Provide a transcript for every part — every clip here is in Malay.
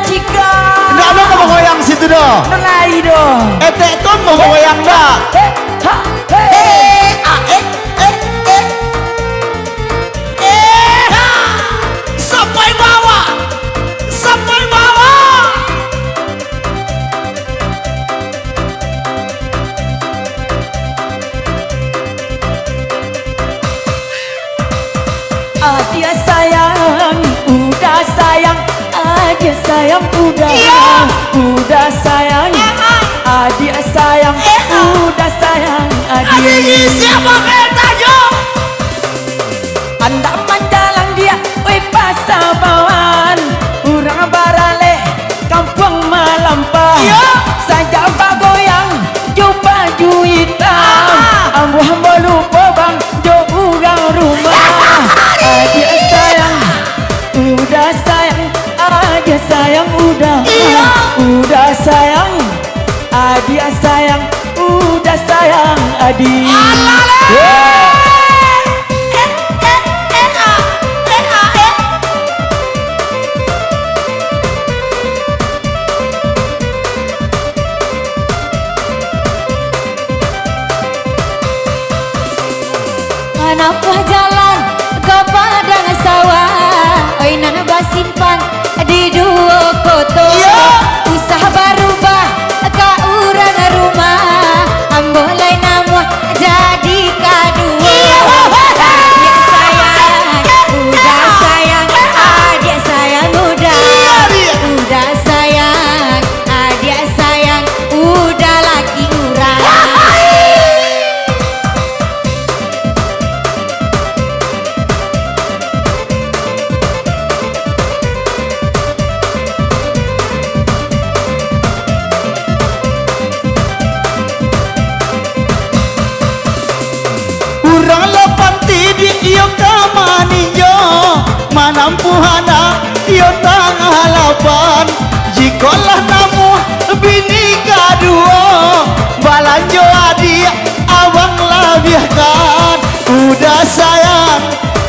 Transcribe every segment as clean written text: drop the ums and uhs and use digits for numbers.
cika. Nggak ada mau goyang situ doh. Nelai doh. Tekton mau goyang dah. Ha, Sampai bawah, sampai bawah. Adia sayang, udah sayang, adia sayang, udah, udah sayang, adia sayang, udah sayang, adia. Siapa ketanya? Anda menjalang dia, oi pasabawan, urang barale, kampung Malampah. Saja bagoyang, jo baju hitam, ambo lupa bang, jo urang rumah. Adia sayang, udah sayang, adia sayang, udah sayang, adia sayang, udah sayang, adia. Kenapa jalan ke padang sawah, oi nan basimpan di dua koto. Usaha berubah ke urang rumah, ambolai nama jadi kadua. Adia sayang, udah sayang, adia sayang, udah sayang, adia sayang, udah laki urang. Urang lepan tidi iyo kamaniyo, manampuhana iyo tangah halapan. Jikolah namu bini kadua, balanjo adia abang labiahkan. Udah sayang,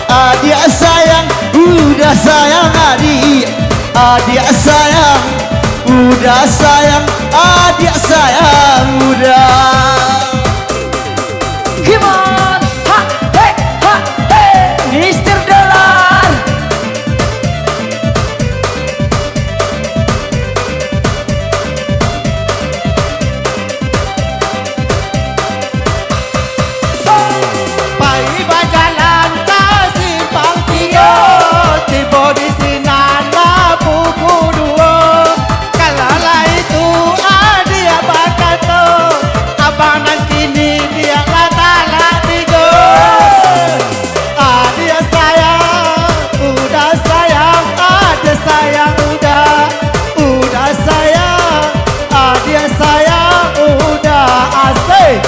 adia sayang, udah sayang adia, adia sayang, udah sayang, adia sayang, udah. Gimana? Ha, Mister Dolar. Pai bajalan ke simpang tiga, tiba di Sinana pukul 2. Kalau lah itu dia berkata, abang dan kini dia latalah 3. Dia sayang, udah sayang, dia sayang, udah sayang, dia sayang, udah asik.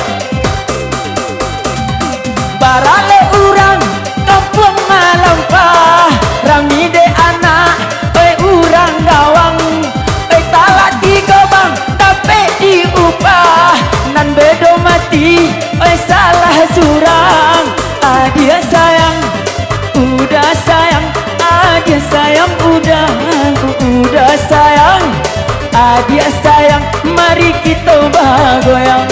Barale urang kampung Malampah, rami de anak, urang gawang, talat digobang, tapi diupah, nan bedo mati, salah surang. Adia sayang, udah sayang, adia sayang, udah sayang, adia sayang, mari kita bagoyang.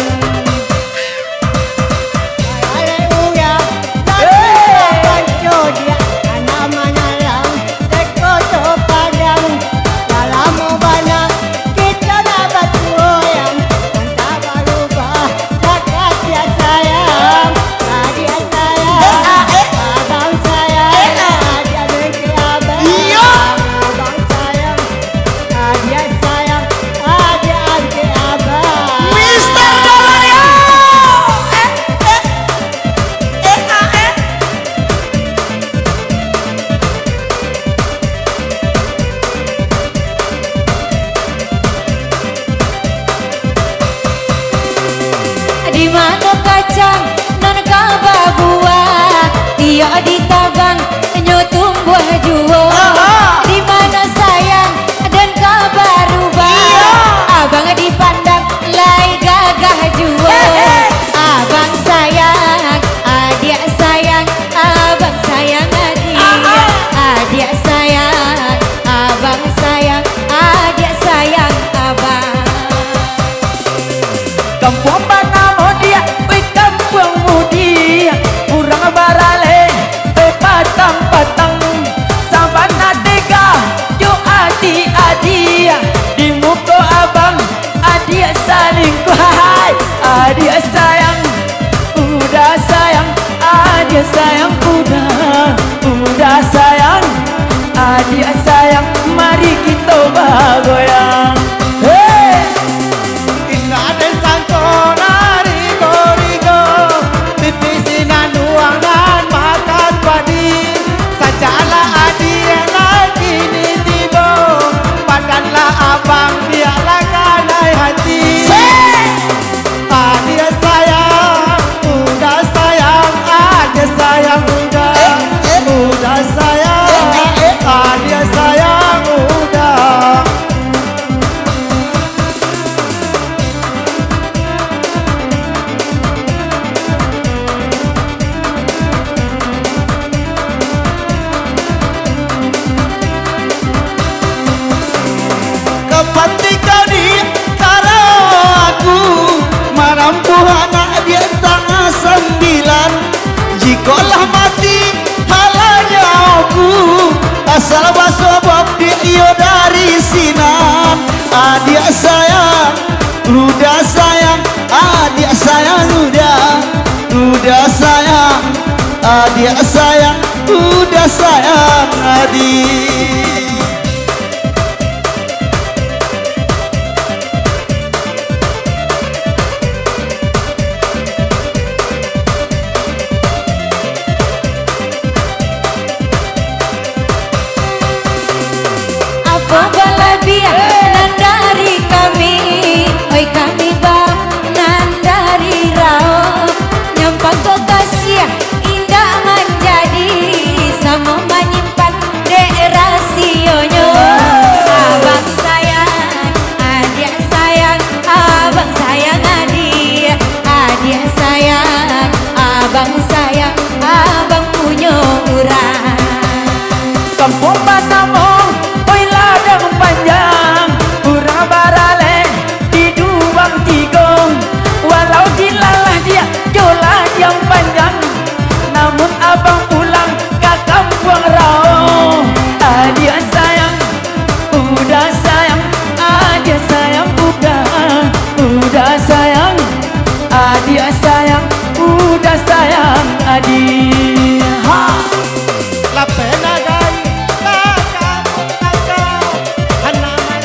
Di mana kacang nan kabar buah, dia ditabang nyotum buah jua. Di mana sayang dan kabar rubah, abang dipandang lai gagah jua. Abang sayang, adik sayang, abang sayang adik, adik sayang, abang sayang, adik tanggal 9. Jikalah mati halanya aku, asal basobok dia dari sinan. Adik sayang, udah sayang, adik sayang udah sayang, adik sayang, udah sayang adik. Apa balabian dari kami, oi kami bangan dari rao, nyampang kekasih indah menjadi, sama menyimpan daerah sionyo. Abang sayang, adik sayang, abang sayang adik, adik sayang, abang sayang, abang punya urang. Kampung Panamo, oi ladang panjang, urang barale di Duang Tigong. Walau dilalah dia jola yang panjang, namun abang pulang ke kampung Rao. Adik sayang, udah sayang, adik sayang udah sayang, adik sayang, udah sayang adik. Ha. La pena gai, la kamu hanaman.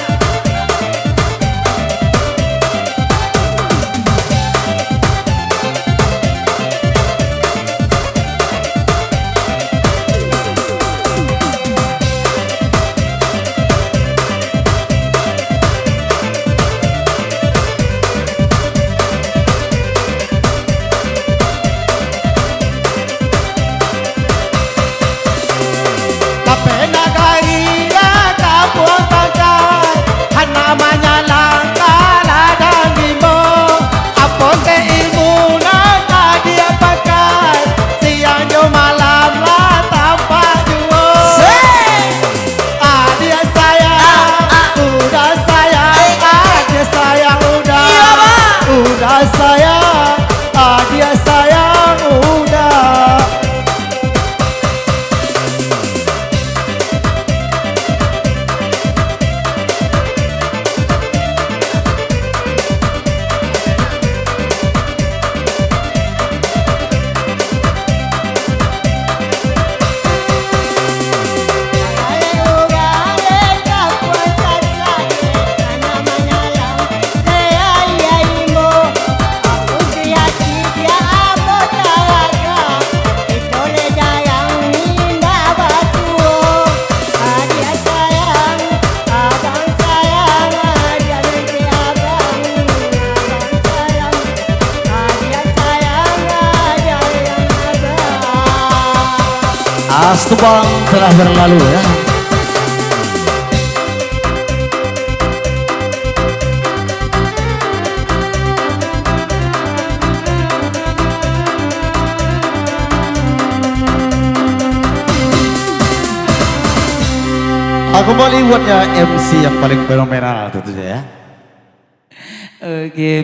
La pena gai, la kamu tangkai, hanamanya langka ladang imo. Aponte ilmu naka dia pakai, siang jo malam lah tanpa juo. Adik sayang, udah sayang, adik sayang udah sayang, adik sayang udah. Astubang telah berlalu ya. Aku Bollywoodnya MC yang paling fenomenal tentunya ya. Oke.